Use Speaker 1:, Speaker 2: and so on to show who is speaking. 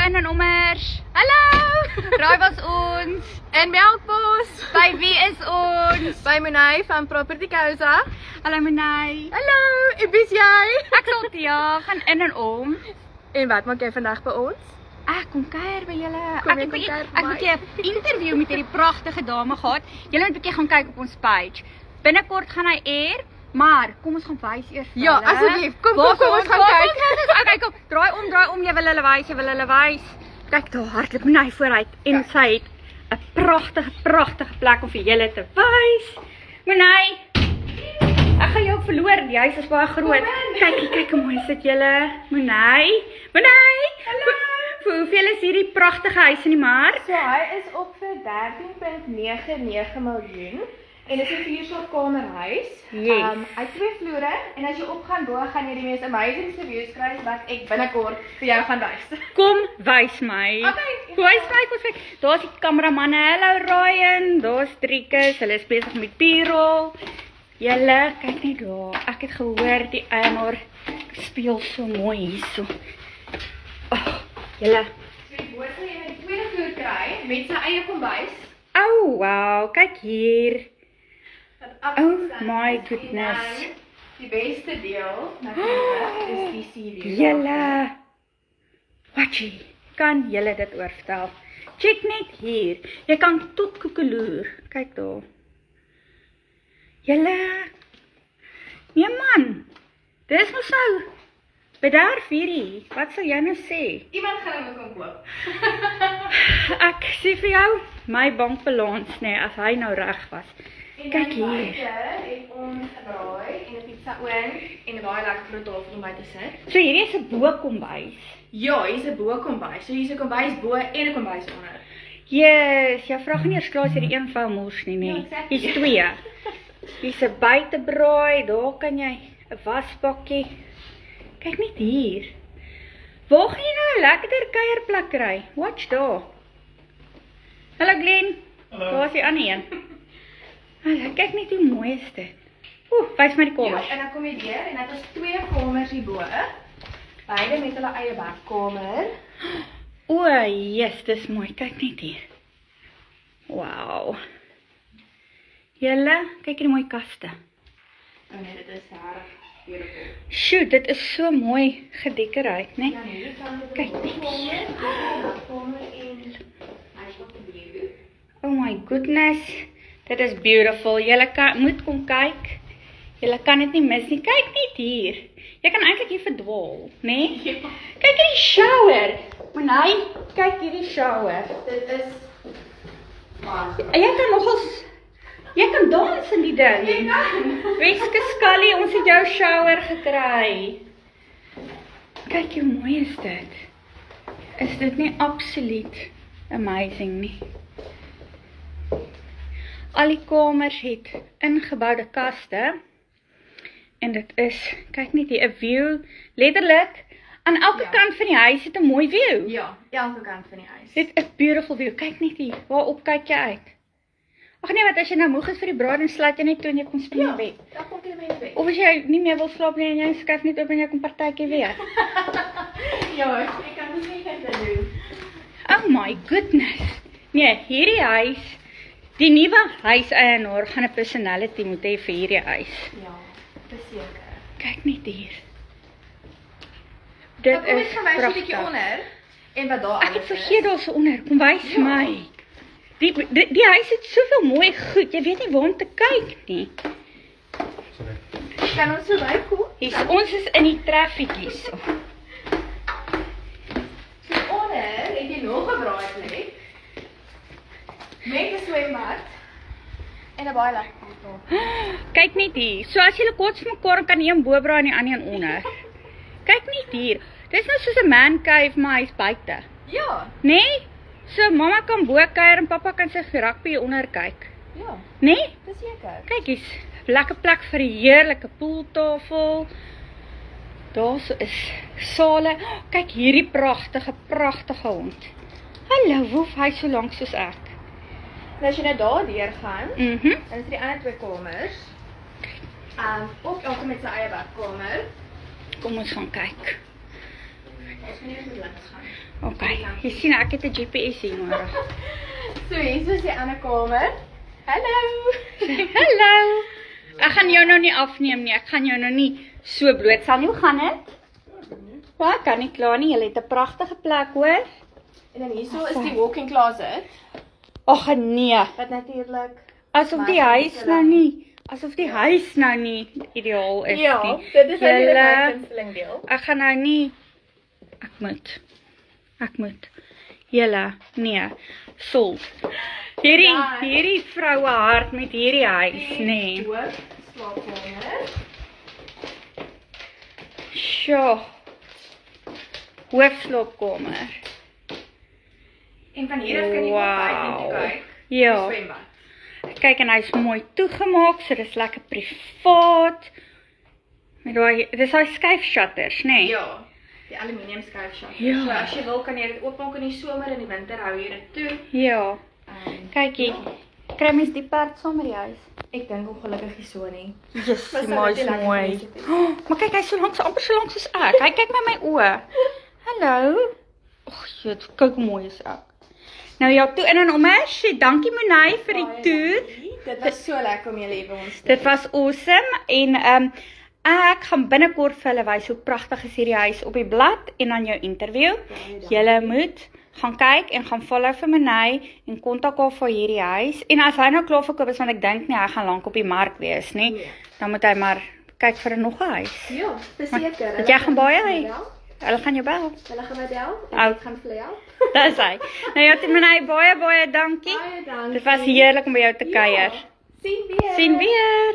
Speaker 1: in en ommers. Hallo! Raai was ons.
Speaker 2: En Melkbos.
Speaker 1: By wie is ons?
Speaker 2: By Monay van Property Causa.
Speaker 1: Hallo Monay.
Speaker 2: Hallo, en wie is jy?
Speaker 1: Ek sal Tia van in en om.
Speaker 2: En wat maak jy vandag by ons?
Speaker 1: Ek kom kuier by julle.
Speaker 2: Kom jy
Speaker 1: Ek
Speaker 2: kom
Speaker 1: het
Speaker 2: kuier by my?
Speaker 1: 'n interview met hierdie pragtige dame gehad. Julle moet 'n bietjie gaan kyk op ons page. Binnekort gaan hy air, maar kom ons gaan wys eers vir
Speaker 2: Ja,
Speaker 1: hulle.
Speaker 2: asseblief. Kom,
Speaker 1: Waar
Speaker 2: kom, ons gaan kyk.
Speaker 1: Okay, kom. Draai om, jy wil hulle wys. Kyk daar, hardloop Monay vooruit en
Speaker 2: Kyk.
Speaker 1: sy het 'n pragtige plek om vir julle te wys. Monay, ek gaan jou verloor, die huis is baie groot. Kyk hoe mooi sit julle. Monay. Hallo. Vir hoeveel is hierdie pragtige huis in die mark?
Speaker 2: So hy is op vir 13.99 miljoen. En dit is 'n 4-slaapkamer huis.
Speaker 1: Yes.
Speaker 2: Hy het 2 vloere en as jy opgaan bo gaan jy die mees amazingste views kry wat ek binnekort vir jou gaan wys.
Speaker 1: Kom, wys my.
Speaker 2: Okay.
Speaker 1: Wys my, kom kyk. Daar's die kameramanne. Hallo Ryan, daar's Driekus. Hulle is besig met B-roll. Julle, kyk net daar. Ek het gehoor die eienaar speel so mooi hierso. Julle.
Speaker 2: So die boot sal jy in die tweede vloer kry met sy eie kombuis.
Speaker 1: Oh, wow, kyk hier.
Speaker 2: Wat
Speaker 1: Oh
Speaker 2: afgestaan
Speaker 1: my
Speaker 2: is. En
Speaker 1: goodness.
Speaker 2: dan die beste deel natuurlik is die sea-view.
Speaker 1: Julle. Watjie, kan julle dit oorvertel? Check net hier. Jy kan tot Koekeloer. Kyk daar. Julle. Nee man. Dis mos nou bederf hierdie. Wat sal jy nou sê?
Speaker 2: Iemand gaan hom kom koop.
Speaker 1: Ek sê vir jou, my bankbalans nê, as hy nou reg was.
Speaker 2: En
Speaker 1: Kyk
Speaker 2: dan
Speaker 1: hier.
Speaker 2: buite het ons 'n braai en 'n pizza oond en 'n baie lekker groot tafel om by te sit.
Speaker 1: So hierdie is 'n bokombuis.
Speaker 2: Ja, hier's 'n bo-kombuis. So hier's 'n kombuis bo en 'n kombuis onder.
Speaker 1: Yes, jy vra nie eers klaar as jy die een vou mors nie, nê.
Speaker 2: Ja, exactly.
Speaker 1: Hier's 2. Hier's 'n buitebraai, daar kan jy 'n wasbakkie. Kyk net hier. Waar gaan jy nou 'n lekkerder kuierplek kry? Watch daar. Hallo Glenn.
Speaker 3: Hallo.
Speaker 1: Daar's die ander een. Hallo, kyk net hoe mooi is dit. Wys my die kamers.
Speaker 2: Ja, en dan kom jy deur en dit is 2 kamers hierbo. Beide met hulle eie badkamer.
Speaker 1: O, yes, dis mooi. Kyk net hier. Wow. Julle, kyk hierdie mooi kaste.
Speaker 2: Oh nee, dit is reg beautiful.
Speaker 1: Sjoe, dit is so mooi gedekoreerd, né?
Speaker 2: Ja, hier kan dit
Speaker 1: Kyk net
Speaker 2: kamer, badkamer en hy's op die view.
Speaker 1: Oh my goodness. Dit is beautiful. Julle moet kom kyk. Julle kan dit nie mis nie. Kyk net hier. Jy kan eintlik hier verdwaal, né?
Speaker 2: Ja.
Speaker 1: Kyk hierdie shower. Monay, kyk hierdie shower.
Speaker 2: Dit is
Speaker 1: En jy kan dans in die ding.
Speaker 2: Jy kan.
Speaker 1: Weske Scully, ons het jou shower gekry. Kyk hoe mooi is dit. Is dit nie absoluut amazing nie? Al die kamers het ingeboude kaste. En dit is, kyk net hier, 'n view. Letterlik, aan elke
Speaker 2: Ja.
Speaker 1: kant van die huis het 'n mooi view.
Speaker 2: Ja, elke kant van die huis.
Speaker 1: Dit is 'n beautiful view. Kyk net hier, waarop kyk jy uit? Ag nee, wat as jy nou moeg is vir die braai, dan sluit jy net toe en jy kom spring in
Speaker 2: Ja,
Speaker 1: bed.
Speaker 2: dan kom jy in die bed.
Speaker 1: Of as jy nie meer wil slaap nie en jy skuif net op en jy kom partytjie weer.
Speaker 2: Ja, ek kan nie dit doen.
Speaker 1: Oh my goodness. Nee, hierdie huis, die nuwe huiseienaar gaan 'n personality moet hê vir hierdie huis.
Speaker 2: Ja, verseker.
Speaker 1: Kyk net hier. Dit
Speaker 2: Maar kom
Speaker 1: is
Speaker 2: ek gaan wys 'n bietjie
Speaker 1: pragtig.
Speaker 2: onder en wat daar
Speaker 1: Ek het
Speaker 2: alles is.
Speaker 1: vergeet daar's onder. Kom wys
Speaker 2: Ja.
Speaker 1: my. Die huis het soveel mooi goed. Jy weet nie waar om te kyk nie.
Speaker 2: Kan ons so bykom?
Speaker 1: Ons is in die traffic hierso.
Speaker 2: So onder het jy nog 'n braaiplek met 'n swembad en 'n baie lekker pool.
Speaker 1: Kyk net hier. So as jy kort vir mekaar kan een bo braai en die ander een onder. Kyk net hier. Dis nou soos 'n man cave, maar hy's buite.
Speaker 2: Ja,
Speaker 1: Nee? So mamma kan bo kuier en pappa kan sy rugby onder kyk.
Speaker 2: ja,
Speaker 1: Nee?
Speaker 2: verseker.
Speaker 1: Kyk hier's 'n lekker plek vir 'n heerlike pooltafel. Daar is sale. Oh, kyk hierdie pragtige hond. Hallo, woef hy so lank soos ek.
Speaker 2: En as jy nou daar deur gaan,
Speaker 1: Mhm.
Speaker 2: dan is die ander 2 kamers. Ook elke met sy eie badkamer.
Speaker 1: Kom ons gaan kyk.
Speaker 2: Ons gaan nie eens met links gaan.
Speaker 1: OK, jy sien ek het 'n GPS hier nodig.
Speaker 2: So hier is die ander kamer. Hallo.
Speaker 1: Hallo. Ek gaan jou nou nie afneem nie. Ek gaan jou nou nie so blootstel nie. Hoe gaan dit? Ja, ek kan nie klaar nie. Jy het 'n pragtige plek, hoor.
Speaker 2: En dan hierso is die walk-in closet.
Speaker 1: Ag nee.
Speaker 2: Wat natuurlik
Speaker 1: Asof die huis nou nie, ideaal is
Speaker 2: Ja,
Speaker 1: nie.
Speaker 2: dit is natuurlik my
Speaker 1: Julle,
Speaker 2: gunsteling deel.
Speaker 1: ek gaan nou nie, ek moet, julle, nee, Sol, hierdie vroue hart met hierdie huis, nee,
Speaker 2: Hoof slaapkamer.
Speaker 1: sjoe, hoofslaapkamer,
Speaker 2: En van hier af kan jy op buite toe kyk.
Speaker 1: ja,
Speaker 2: Swembad.
Speaker 1: kyk en hy is mooi toegemaak, so dis lekker privaat, met daai, dis daai skuif shutters, nee,
Speaker 2: Ja, die aluminium skuifshutter.
Speaker 1: Ja.
Speaker 2: So as jy wil kan jy dit oopmaak in die somer en in die winter hou jy dit toe.
Speaker 1: ja, kykie, kry mens die perd saam met die huis?
Speaker 2: Ek dink ongelukkig nie so nie.
Speaker 1: Yes,
Speaker 2: Maar
Speaker 1: die
Speaker 2: sou
Speaker 1: ma
Speaker 2: dit
Speaker 1: is
Speaker 2: nie lekker
Speaker 1: mooi.
Speaker 2: gewees het nie?
Speaker 1: Oh, maar kyk, hy is amper so lank soos ek. Hy kyk my oë. Hallo. Och, jyt, kyk hoe mooi is ek. Nou ja, toe in en om sê dankie Monay vir die
Speaker 2: Baie
Speaker 1: toer.
Speaker 2: dankie. Dit was so lekker om julle hier by ons te
Speaker 1: Dit was awesome en ek gaan binnekort vir hulle wys hoe pragtig is hierdie huis op die blad en dan jou interview. Julle moet gaan kyk en gaan follow vir Monay en kontak haar vir hierdie huis. En as hy nou klaar verkoop is, want ek dink nie hy gaan lank op die mark wees nie,
Speaker 2: Nee.
Speaker 1: dan moet hy maar kyk vir nog 'n huis.
Speaker 2: Ja, verseker.
Speaker 1: Want jy gaan baie hy. Hulle gaan jou bel.
Speaker 2: Hulle gaan my bel en
Speaker 1: Ou.
Speaker 2: ek gaan vir hulle help.
Speaker 1: Dis hy. Nou ja, Monay, baie dankie.
Speaker 2: Baie dankie.
Speaker 1: Dit was heerlik om by jou te kuier.
Speaker 2: Ja, sien weer.
Speaker 1: Sien weer.